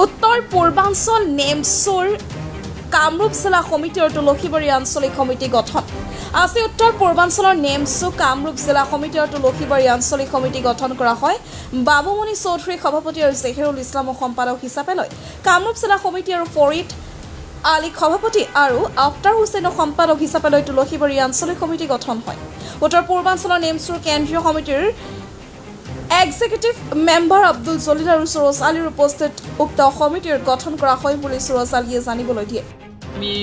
উত্তৰ পূৰ্বাঞ্চল নেমচুৰ কামৰূপ জিলা সমিতি আৰু তুলসীবাৰী আঞ্চলিক সমিতি গঠন আজি উত্তৰ পূৰ্বাঞ্চলৰ নেমচু কামৰূপ জিলা সমিতি আৰু তুলসীবাৰী আঞ্চলিক সমিতি গঠন কৰা হয় বাবুমণি চৌধুৰী সভাপতি আৰু জেহিৰুল ইছলামক সম্পাদক হিচাপে লৈ কামৰূপ জিলা সমিতি আৰু ফৰিদ আলী সভাপতি আৰু আফতাৰ হুছেইনক সম্পাদক হিচাপে লৈ তুলসীবাৰী আঞ্চলিক সমিতি গঠন হয় উত্তৰ পূৰ্বাঞ্চলৰ নেমচুৰ কেন্দ্ৰীয় সমিতিৰ এক্সিকিউটিভ মেম্বাৰ আব্দুল জলিল আৰু সুৰজ আলীৰ উপস্থিত উক্ত সমিতিৰ গঠন কৰা হয় বুলি সুৰজ আলীয়ে জানিবলৈ দিয়ে আমি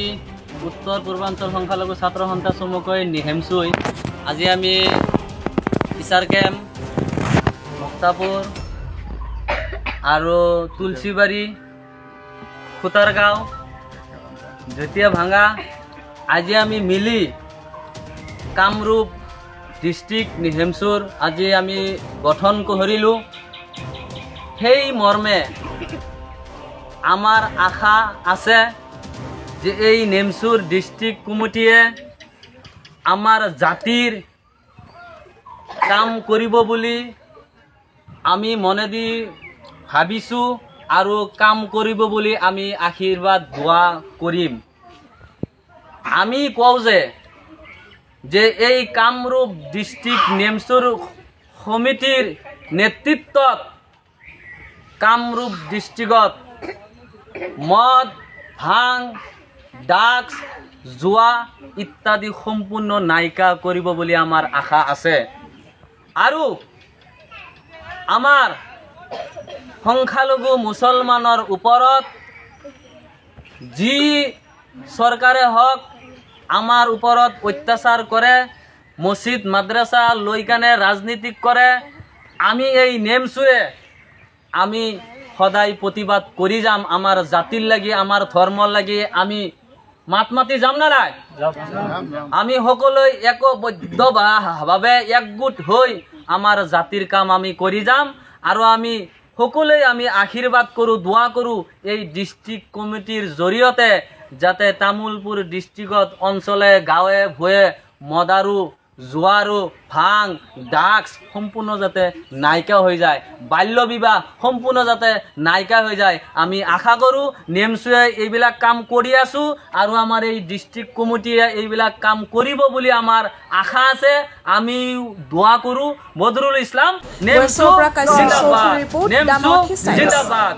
উত্তৰ পূৰ্বাঞ্চল সংখ্যালঘু ছাত্ৰ সন্থা চমুকৈ নেমচুই আজি আমি ইছাৰ কেম্প মুক্তাপুৰ আৰু তুলসীবাৰী খুটাৰগাঁও জেতিয়া ভাঙা আজি আমি মিলি কামৰূপ ডিস্ট্ৰিক্ট নেমচুৰ আজি আমি গঠন কৰিলোঁ সেই মৰ্মে আমাৰ আশা আছে যে এই নেমচুৰ ডিস্ট্ৰিক্ট কমিটিয়ে আমাৰ জাতিৰ কাম কৰিব বুলি আমি মনে দি ভাবিছোঁ আৰু কাম কৰিব বুলি আমি আশীৰ্বাদ দোৱা কৰিম আমি কওঁ যে এই কামৰূপ ডিস্ট্ৰিক্ট নেমচুৰ সমিতিৰ নেতৃত্বত কামৰূপ ডিস্ট্ৰিক্টত মদ ভাং ড্ৰাগছ জুৱা ইত্যাদি সম্পূৰ্ণ নাইকা কৰিব বুলি আমাৰ আশা আছে আৰু আমাৰ সংখ্যালঘু মুছলমানৰ ওপৰত যি চৰকাৰে হওক আমাৰ ওপৰত অত্যাচাৰ কৰে মছজিদ মাদ্ৰাছা লৈ কানে ৰাজনীতি কৰে আমি এই নেমচুৱে আমি সদায় প্ৰতিবাদ কৰি যাম আমাৰ জাতিৰ লাগি আমাৰ ধৰ্মৰ লাগি আমি মাত মাতি যাম না নাই আমি সকলোৱে একবদ্ধভাৱে একগোট হৈ আমাৰ জাতিৰ কাম আমি কৰি যাম আৰু আমি সকলোৱে আমি আশীৰ্বাদ কৰোঁ দোৱা কৰোঁ এই ডিস্ট্ৰিক্ট কমিটিৰ জৰিয়তে যাতে তামুলপুৰ ডিস্ট্ৰিক্টত অঞ্চলে গাঁৱে ভূঞে মদাৰু জুৱাৰু ভাং ড্ৰাগছ সম্পূৰ্ণ যাতে নাইকা হৈ যায় বাল্য বিবাহ সম্পূৰ্ণ যাতে নাইকা হৈ যায় আমি আশা কৰোঁ নেমচুৱে এইবিলাক কাম কৰি আছোঁ আৰু আমাৰ এই ডিস্ট্ৰিক্ট কমিটিয়ে এইবিলাক কাম কৰিব বুলি আমাৰ আশা আছে আমি দোৱা কৰোঁ বদৰুল ইছলাম নেমচু জিন্দাবাদ।